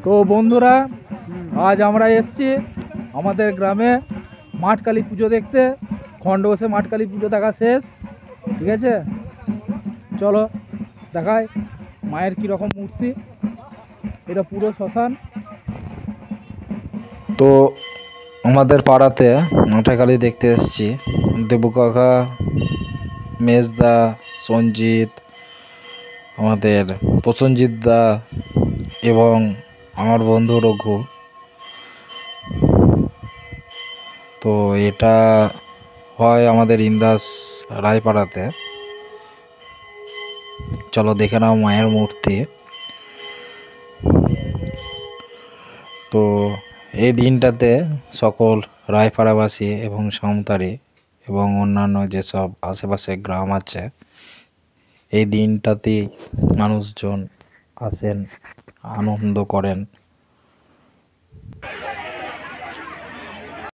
তো বন্ধুরা, আজ আমরা এসেছি আমাদের গ্রামে মাঠ কালী পুজো দেখতে। খণ্ডঘোষে মাঠ কালী পুজো দেখা শেষ, ঠিক আছে? চলো দেখায় মায়ের কীরকম মূর্তি। এটা পুরো শ্মশান। তো আমাদের পাড়াতে মাঠে কালী দেখতে এসেছি। দেবু কাকা, মেজদা, সঞ্জিত, আমাদের প্রসঞ্জিত দা এবং আমার বন্ধু রঘু। তো এটা হয় আমাদের ইন্দাস রায়পাড়াতে। চলো দেখে নাও মায়ের মূর্তি। তো এই দিনটাতে সকল রায়পাড়াবাসী এবং সাঁওতারি এবং অন্যান্য যেসব আশেপাশে গ্রাম আছে, এই দিনটাতেই মানুষজন আসেন, আনন্দ করেন।